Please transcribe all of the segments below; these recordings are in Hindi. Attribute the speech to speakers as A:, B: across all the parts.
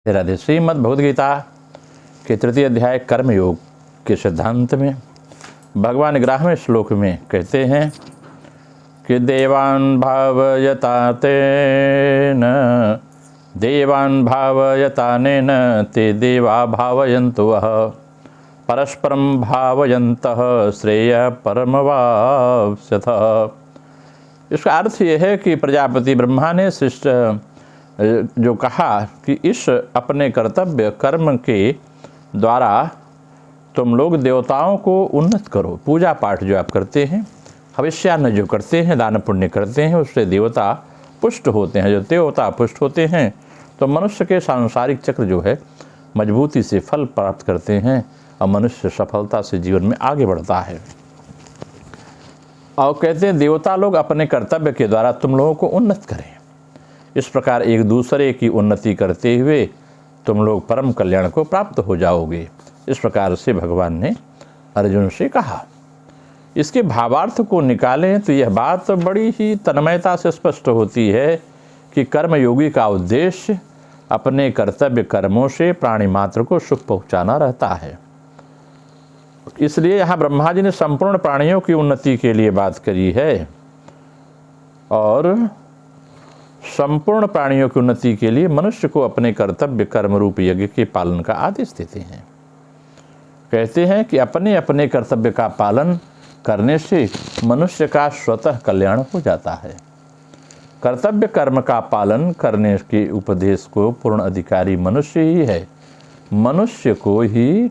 A: राधे। श्रीमद् भगवद गीता के तृतीय अध्याय कर्म योग के सिद्धांत में भगवान 11वें श्लोक में कहते हैं कि देवान् भावयता तेन देवान् भावयतानेन ते देवा भावयन्तु वः परस्परं भावयन्तः श्रेयः परमवाप्स्यथः। इसका अर्थ यह है कि प्रजापति ब्रह्मा ने शिष्ट जो कहा कि इस अपने कर्तव्य कर्म के द्वारा तुम लोग देवताओं को उन्नत करो। पूजा पाठ जो आप करते हैं, हविष्यान्न जो करते हैं, दान पुण्य करते हैं, उससे देवता पुष्ट होते हैं। जो देवता पुष्ट होते हैं तो मनुष्य के सांसारिक चक्र जो है मजबूती से फल प्राप्त करते हैं और मनुष्य सफलता से जीवन में आगे बढ़ता है। और कहते हैं देवता लोग अपने कर्तव्य के द्वारा तुम लोगों को उन्नत करें। इस प्रकार एक दूसरे की उन्नति करते हुए तुम लोग परम कल्याण को प्राप्त हो जाओगे। इस प्रकार से भगवान ने अर्जुन से कहा। इसके भावार्थ को निकालें तो यह बात बड़ी ही तन्मयता से स्पष्ट होती है कि कर्मयोगी का उद्देश्य अपने कर्तव्य कर्मों से प्राणी मात्र को सुख पहुँचाना रहता है। इसलिए यहाँ ब्रह्मा जी ने संपूर्ण प्राणियों की उन्नति के लिए बात करी है और संपूर्ण प्राणियों की उन्नति के लिए मनुष्य को अपने कर्तव्य कर्म रूप यज्ञ के पालन का आदेश देते हैं। कहते हैं कि अपने अपने कर्तव्य का पालन करने से मनुष्य का स्वतः कल्याण हो जाता है। कर्तव्य कर्म का पालन करने के उपदेश को पूर्ण अधिकारी मनुष्य ही है। मनुष्य को ही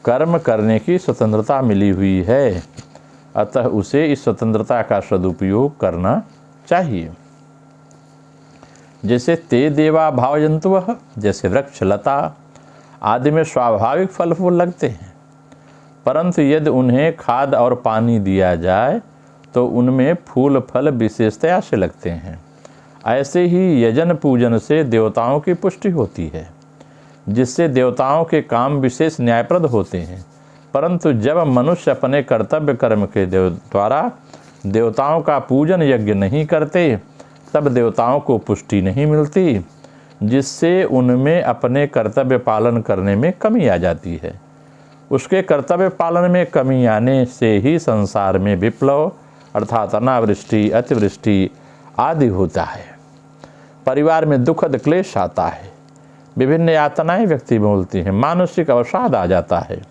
A: कर्म करने की स्वतंत्रता मिली हुई है, अतः उसे इस स्वतंत्रता का सदुपयोग करना चाहिए। जैसे ते देवा भावयन्तु, जैसे वृक्ष लता आदि में स्वाभाविक फल फूल लगते हैं, परंतु यदि उन्हें खाद और पानी दिया जाए तो उनमें फूल फल विशेषतया से लगते हैं। ऐसे ही यजन पूजन से देवताओं की पुष्टि होती है, जिससे देवताओं के काम विशेष न्यायप्रद होते हैं। परंतु जब मनुष्य अपने कर्तव्य कर्म के द्वारा देवताओं का पूजन यज्ञ नहीं करते, तब देवताओं को पुष्टि नहीं मिलती, जिससे उनमें अपने कर्तव्य पालन करने में कमी आ जाती है। उसके कर्तव्य पालन में कमी आने से ही संसार में विप्लव अर्थात अनावृष्टि, अतिवृष्टि आदि होता है। परिवार में दुखद क्लेश आता है, विभिन्न यातनाएं व्यक्ति में होती हैं, मानसिक अवसाद आ जाता है,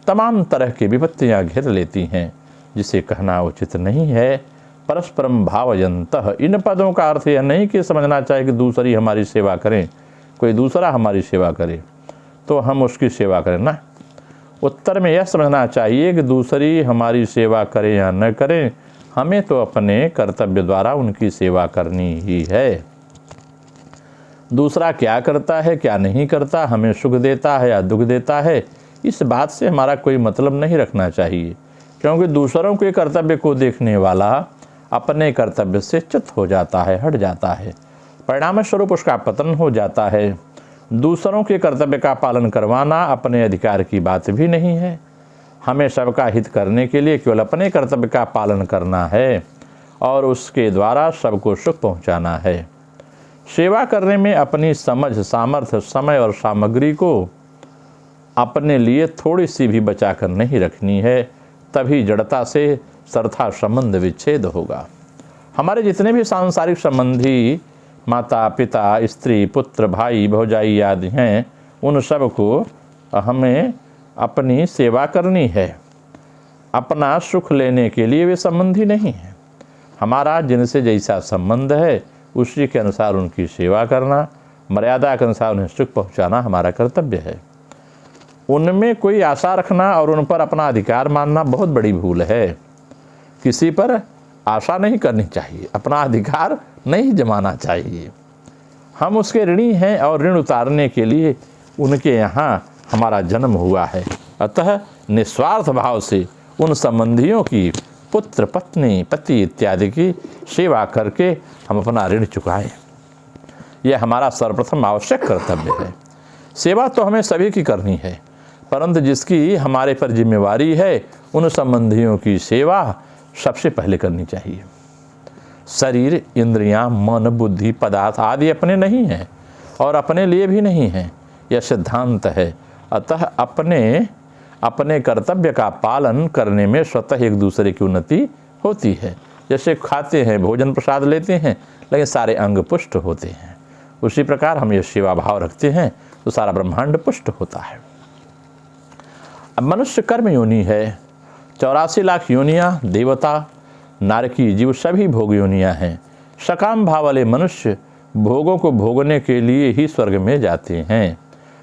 A: तमाम तरह की विपत्तियां घेर लेती हैं, जिसे कहना उचित नहीं है। परस्परम भावयन्तः, इन पदों का अर्थ यह नहीं कि समझना चाहिए कि दूसरी हमारी सेवा करें, कोई दूसरा हमारी सेवा करे तो हम उसकी सेवा करें ना। उत्तर में यह समझना चाहिए कि दूसरी हमारी सेवा करें या न करें, हमें तो अपने कर्तव्य द्वारा उनकी सेवा करनी ही है। दूसरा क्या करता है क्या नहीं करता, हमें सुख देता है या दुख देता है, इस बात से हमारा कोई मतलब नहीं रखना चाहिए, क्योंकि दूसरों के कर्तव्य को देखने वाला अपने कर्तव्य से च्युत हो जाता है, हट जाता है, परिणाम स्वरूप उसका पतन हो जाता है। दूसरों के कर्तव्य का पालन करवाना अपने अधिकार की बात भी नहीं है। हमें सबका हित करने के लिए केवल अपने कर्तव्य का पालन करना है और उसके द्वारा सबको सुख पहुंचाना है। सेवा करने में अपनी समझ, सामर्थ्य, समय और सामग्री को अपने लिए थोड़ी सी भी बचाकर नहीं रखनी है, तभी जड़ता से सर्था संबंध विच्छेद होगा। हमारे जितने भी सांसारिक संबंधी माता पिता, स्त्री, पुत्र, भाई, भौजाई आदि हैं, उन सब को हमें अपनी सेवा करनी है। अपना सुख लेने के लिए वे संबंधी नहीं हैं। हमारा जिनसे जैसा संबंध है उसी के अनुसार उनकी सेवा करना, मर्यादा के अनुसार उन्हें सुख पहुंचाना हमारा कर्तव्य है। उनमें कोई आशा रखना और उन पर अपना अधिकार मानना बहुत बड़ी भूल है। किसी पर आशा नहीं करनी चाहिए, अपना अधिकार नहीं जमाना चाहिए। हम उसके ऋणी हैं और ऋण उतारने के लिए उनके यहाँ हमारा जन्म हुआ है। अतः निस्वार्थ भाव से उन संबंधियों की, पुत्र, पत्नी, पति इत्यादि की सेवा करके हम अपना ऋण चुकाएं। यह हमारा सर्वप्रथम आवश्यक कर्तव्य है। सेवा तो हमें सभी की करनी है, परंतु जिसकी हमारे पर जिम्मेवारी है उन संबंधियों की सेवा सबसे पहले करनी चाहिए। शरीर, इंद्रियां, मन, बुद्धि, पदार्थ आदि अपने नहीं हैं, और अपने लिए भी नहीं है, यह सिद्धांत है। अतः अपने कर्तव्य का पालन करने में स्वतः एक दूसरे की उन्नति होती है। जैसे खाते हैं, भोजन प्रसाद लेते हैं, लेकिन सारे अंग पुष्ट होते हैं, उसी प्रकार हम ये सेवा भाव रखते हैं तो सारा ब्रह्मांड पुष्ट होता है। अब मनुष्य कर्म योनि है। 84 लाख योनियाँ देवता, नारकी, जीव सभी भोग योनियाँ हैं। सकाम भाव वाले मनुष्य भोगों को भोगने के लिए ही स्वर्ग में जाते हैं।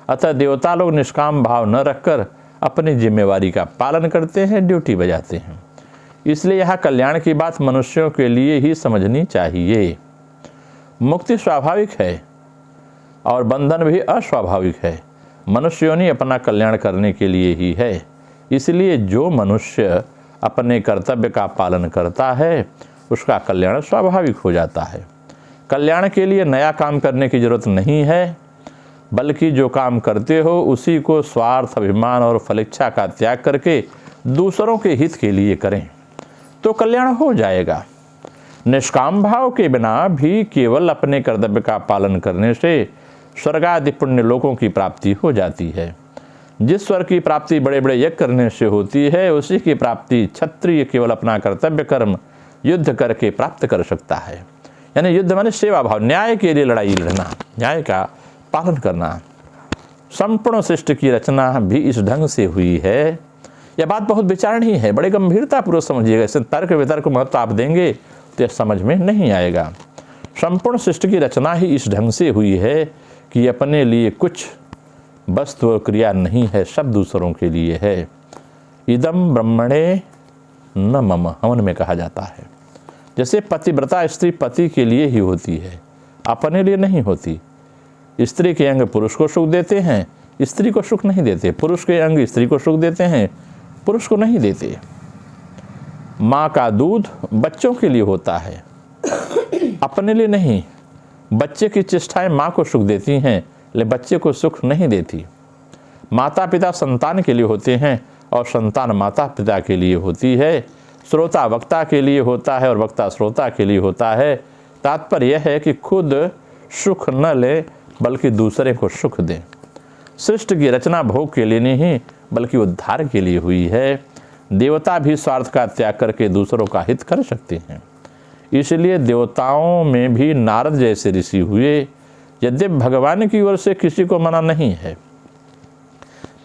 A: अतः देवता लोग निष्काम भाव न रखकर अपनी जिम्मेवारी का पालन करते हैं, ड्यूटी बजाते हैं। इसलिए यहाँ कल्याण की बात मनुष्यों के लिए ही समझनी चाहिए। मुक्ति स्वाभाविक है और बंधन भी अस्वाभाविक है। मनुष्य योनि अपना कल्याण करने के लिए ही है। इसलिए जो मनुष्य अपने कर्तव्य का पालन करता है उसका कल्याण स्वाभाविक हो जाता है। कल्याण के लिए नया काम करने की जरूरत नहीं है, बल्कि जो काम करते हो उसी को स्वार्थ, अभिमान और फलेच्छा का त्याग करके दूसरों के हित के लिए करें तो कल्याण हो जाएगा। निष्काम भाव के बिना भी केवल अपने कर्तव्य का पालन करने से स्वर्ग आदि पुण्य लोकों की प्राप्ति हो जाती है। जिस स्वर्ग की प्राप्ति बड़े बड़े यज्ञ करने से होती है, उसी की प्राप्ति क्षत्रिय केवल अपना कर्तव्य कर्म युद्ध करके प्राप्त कर सकता है। यानी युद्ध माने सेवा भाव, न्याय के लिए लड़ाई लड़ना, न्याय का पालन करना। संपूर्ण सृष्टि की रचना भी इस ढंग से हुई है। यह बात बहुत विचारणीय है, बड़े गंभीरता पूर्वक समझिएगा। इसे तर्क वितर्क को महत्व आप देंगे तो यह समझ में नहीं आएगा। संपूर्ण सृष्टि की रचना ही इस ढंग से हुई है कि अपने लिए कुछ वस्तु और क्रिया नहीं है, सब दूसरों के लिए है। इदम ब्रह्मणे न मम, हवन में कहा जाता है। जैसे पतिव्रता स्त्री पति के लिए ही होती है, अपने लिए नहीं होती। स्त्री के अंग पुरुष को सुख देते हैं, स्त्री को सुख नहीं देते। पुरुष के अंग स्त्री को सुख देते हैं, पुरुष को नहीं देते। माँ का दूध बच्चों के लिए होता है, अपने लिए नहीं। बच्चे की चेष्टाएं माँ को सुख देती हैं, लेकिन बच्चे को सुख नहीं देती। माता पिता संतान के लिए होते हैं और संतान माता पिता के लिए होती है। श्रोता वक्ता के लिए होता है और वक्ता श्रोता के लिए होता है। तात्पर्य यह है कि खुद सुख न ले बल्कि दूसरे को सुख दे। सृष्टि की रचना भोग के लिए नहीं बल्कि उद्धार के लिए हुई है। देवता भी स्वार्थ का त्याग करके दूसरों का हित कर सकते हैं। इसलिए देवताओं में भी नारद जैसे ऋषि हुए। यद्यपि भगवान की ओर से किसी को मना नहीं है,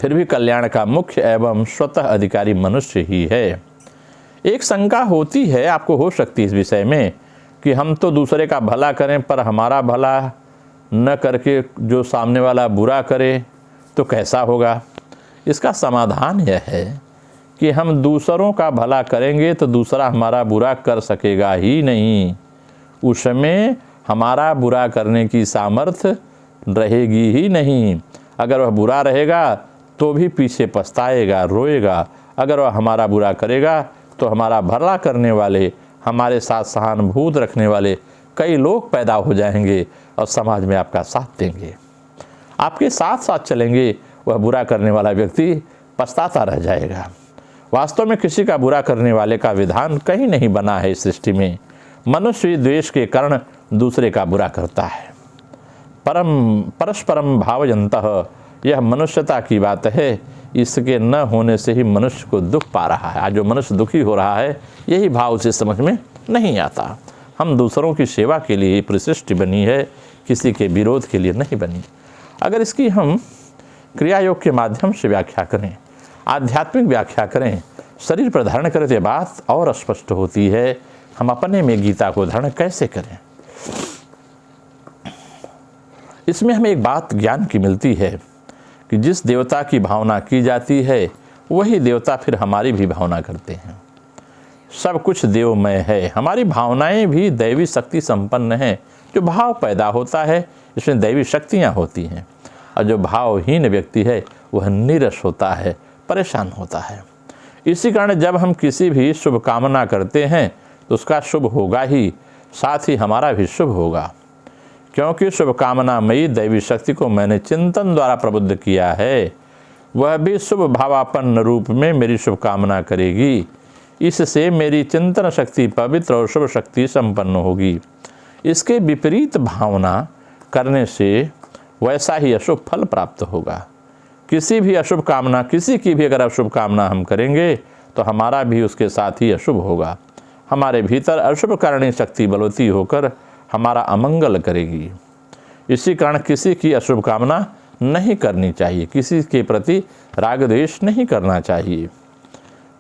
A: फिर भी कल्याण का मुख्य एवं स्वतः अधिकारी मनुष्य ही है। एक शंका होती है, आपको हो सकती है इस विषय में, कि हम तो दूसरे का भला करें पर हमारा भला न करके जो सामने वाला बुरा करे तो कैसा होगा। इसका समाधान यह है कि हम दूसरों का भला करेंगे तो दूसरा हमारा बुरा कर सकेगा ही नहीं। उसमें हमारा बुरा करने की सामर्थ्य रहेगी ही नहीं। अगर वह बुरा रहेगा तो भी पीछे पछताएगा, रोएगा। अगर वह हमारा बुरा करेगा तो हमारा भला करने वाले, हमारे साथ सहानुभूति रखने वाले कई लोग पैदा हो जाएंगे और समाज में आपका साथ देंगे, आपके साथ साथ चलेंगे। वह बुरा करने वाला व्यक्ति पछताता रह जाएगा। वास्तव में किसी का बुरा करने वाले का विधान कहीं नहीं बना है इस सृष्टि में। मनुष्य द्वेष के कारण दूसरे का बुरा करता है। परस्परम भावयन्तः, यह मनुष्यता की बात है। इसके न होने से ही मनुष्य को दुख पा रहा है। आज जो मनुष्य दुखी हो रहा है, यही भाव उसे समझ में नहीं आता। हम दूसरों की सेवा के लिए पूरी सृष्टि बनी है, किसी के विरोध के लिए नहीं बनी। अगर इसकी हम क्रिया योग के माध्यम से व्याख्या करें, आध्यात्मिक व्याख्या करें, शरीर पर धारण करें तो बात और स्पष्ट होती है। हम अपने में गीता को धारण कैसे करें, इसमें हमें एक बात ज्ञान की मिलती है कि जिस देवता की भावना की जाती है वही देवता फिर हमारी भी भावना करते हैं। सब कुछ देवमय है, हमारी भावनाएं भी दैवी शक्ति संपन्न हैं। जो भाव पैदा होता है इसमें दैवी शक्तियां होती हैं, और जो भावहीन व्यक्ति है वह नीरस होता है, परेशान होता है। इसी कारण जब हम किसी भी शुभ कामना करते हैं तो उसका शुभ होगा ही, साथ ही हमारा भी शुभ होगा। क्योंकि शुभकामनामयी दैवी शक्ति को मैंने चिंतन द्वारा प्रबुद्ध किया है, वह भी शुभ भावापन्न रूप में मेरी शुभकामना करेगी। इससे मेरी चिंतन शक्ति पवित्र और शुभ शक्ति संपन्न होगी। इसके विपरीत भावना करने से वैसा ही अशुभ फल प्राप्त होगा। किसी भी अशुभ कामना, किसी की भी अगर अशुभ कामना हम करेंगे तो हमारा भी उसके साथ ही अशुभ होगा। हमारे भीतर अशुभ कारणी शक्ति बलवती होकर हमारा अमंगल करेगी। इसी कारण किसी की अशुभ कामना नहीं करनी चाहिए, किसी के प्रति राग द्वेष नहीं करना चाहिए।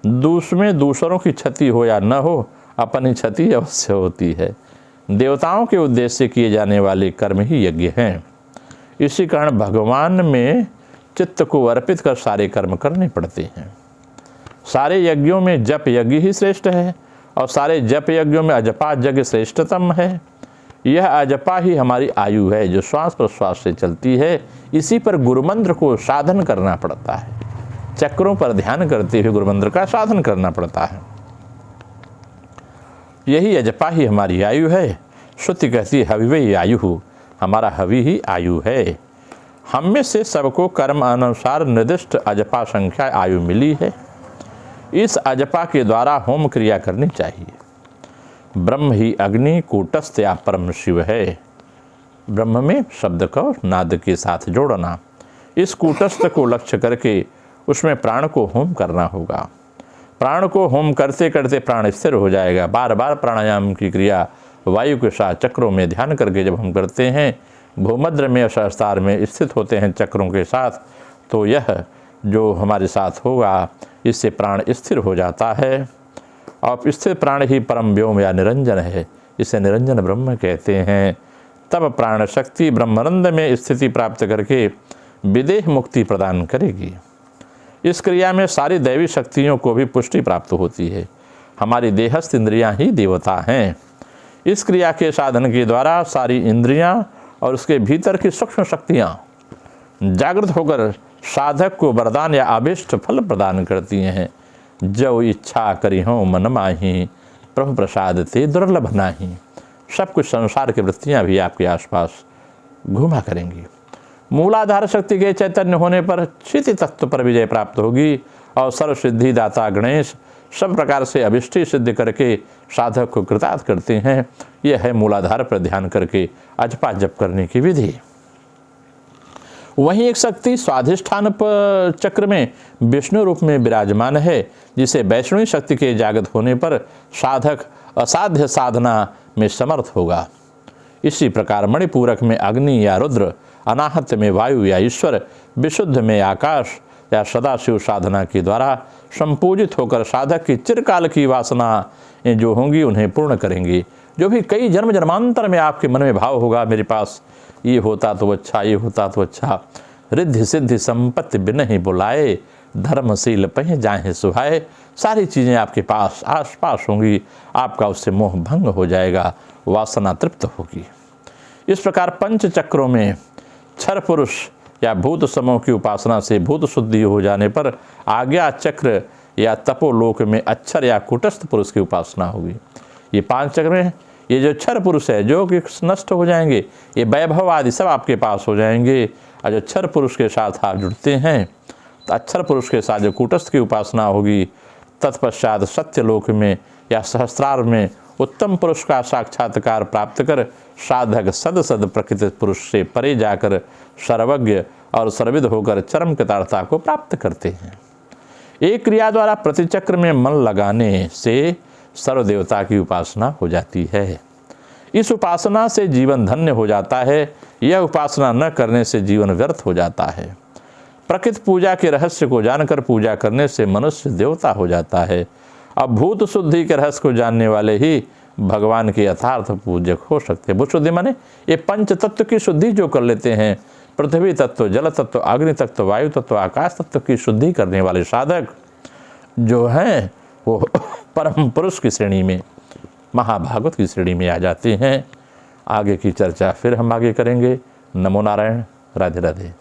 A: दूसरों की क्षति हो या न हो, अपनी क्षति अवश्य होती है। देवताओं के उद्देश्य से किए जाने वाले कर्म ही यज्ञ हैं। इसी कारण भगवान में चित्त को अर्पित कर सारे कर्म करने पड़ते हैं। सारे यज्ञों में जप यज्ञ ही श्रेष्ठ है और सारे जप यज्ञों में अजपा यज्ञ श्रेष्ठतम है। यह अजपा ही हमारी आयु है जो श्वास प्रश्वास से चलती है। इसी पर गुरुमंत्र को साधन करना पड़ता है। चक्रों पर ध्यान करते हुए गुरुमंत्र का साधन करना पड़ता है। यही अजपा ही हमारी आयु है। श्रुति कहती है हविवै आयु, हमारा हवि ही आयु है। हम में से सबको कर्म अनुसार निर्दिष्ट अजपा संख्या आयु मिली है। इस अजपा के द्वारा होम क्रिया करनी चाहिए। ब्रह्म ही अग्नि कूटस्थ या परम शिव है। ब्रह्म में शब्द को नाद के साथ जोड़ना, इस कूटस्थ को लक्ष्य करके उसमें प्राण को होम करना होगा। प्राण को होम करते करते प्राण स्थिर हो जाएगा। बार बार प्राणायाम की क्रिया वायु के साथ चक्रों में ध्यान करके जब हम करते हैं, भूमध्य में सहस्त्रार में स्थित होते हैं चक्रों के साथ, तो यह जो हमारे साथ होगा इससे प्राण स्थिर हो जाता है। और स्थिर प्राण ही परम व्योम या निरंजन है। इसे निरंजन ब्रह्म कहते हैं। तब प्राण शक्ति ब्रह्मानंद में स्थिति प्राप्त करके विदेह मुक्ति प्रदान करेगी। इस क्रिया में सारी दैवी शक्तियों को भी पुष्टि प्राप्त होती है। हमारी देहस्थ इंद्रियां ही देवता हैं। इस क्रिया के साधन के द्वारा सारी इंद्रियां और उसके भीतर की सूक्ष्म शक्तियां जागृत होकर साधक को वरदान या अभिष्ट फल प्रदान करती हैं। जो इच्छा करी हो मन माही, प्रभु प्रसाद ते दुर्लभ नाही। सब कुछ संसार की वृत्तियां भी आपके आसपास घूमा करेंगी। मूलाधार शक्ति के चैतन्य होने पर क्षिति तत्व पर विजय प्राप्त होगी और सर्व सिद्धि दाता गणेश सब प्रकार से अभिष्टि सिद्ध करके साधक को कृतार्थ करते हैं। यह है मूलाधार पर ध्यान करके अजपा जप करने की विधि। वहीं एक शक्ति स्वाधिष्ठान चक्र में विष्णु रूप में विराजमान है, जिसे वैष्णवी शक्ति के जागृत होने पर साधक असाध्य साधना में समर्थ होगा। इसी प्रकार मणिपूरक में अग्नि या रुद्र, अनाहत में वायु या ईश्वर, विशुद्ध में आकाश या सदाशिव साधना के द्वारा संपूजित होकर साधक की चिरकाल की वासनाएं जो होंगी उन्हें पूर्ण करेंगी। जो भी कई जन्म जन्मांतर में आपके मन में भाव होगा, मेरे पास ये होता तो अच्छा, ये होता तो अच्छा, रिद्धि सिद्धि संपत्ति बिन ही बुलाए, धर्मशील पह जाए सुहाए, सारी चीज़ें आपके पास आस पास होंगी। आपका उससे मोह भंग हो जाएगा, वासना तृप्त होगी। इस प्रकार पंच चक्रों में क्षर पुरुष या भूत समूह की उपासना से भूत शुद्धि हो जाने पर आज्ञा चक्र या तपोलोक में अक्षर या कुटस्थ पुरुष की उपासना होगी। ये 5 चक्र में ये जो क्षर पुरुष है जो कि नष्ट हो जाएंगे, ये वैभव आदि सब आपके पास हो जाएंगे। और जो क्षर पुरुष के साथ आप जुड़ते हैं तो अक्षर पुरुष के साथ जो कूटस्थ की उपासना होगी, तत्पश्चात सत्यलोक में या सहस्त्रार में उत्तम पुरुष का साक्षात्कार प्राप्त कर साधक सद सद प्रकृति पुरुष से परे जाकर सर्वज्ञ और सर्वविद होकर चरम कृतार्थता को प्राप्त करते हैं। एक क्रिया द्वारा प्रतिचक्र में मन लगाने से सर्व देवता की उपासना हो जाती है। इस उपासना से जीवन धन्य हो जाता है। यह उपासना न करने से जीवन व्यर्थ हो जाता है। प्रकृति पूजा के रहस्य को जानकर पूजा करने से मनुष्य देवता हो जाता है। अब भूत शुद्धि के रहस्य को जानने वाले ही भगवान के यथार्थ पूजक हो सकते हैं। भूत शुद्धि माने ये पंच तत्व की शुद्धि जो कर लेते हैं, पृथ्वी तत्व, जल तत्व, अग्नि तत्व, वायु तत्व, आकाश तत्व की शुद्धि करने वाले साधक जो हैं वो परम पुरुष की श्रेणी में, महाभागवत की श्रेणी में आ जाते हैं। आगे की चर्चा फिर हम आगे करेंगे। नमो नारायण। राधे राधे।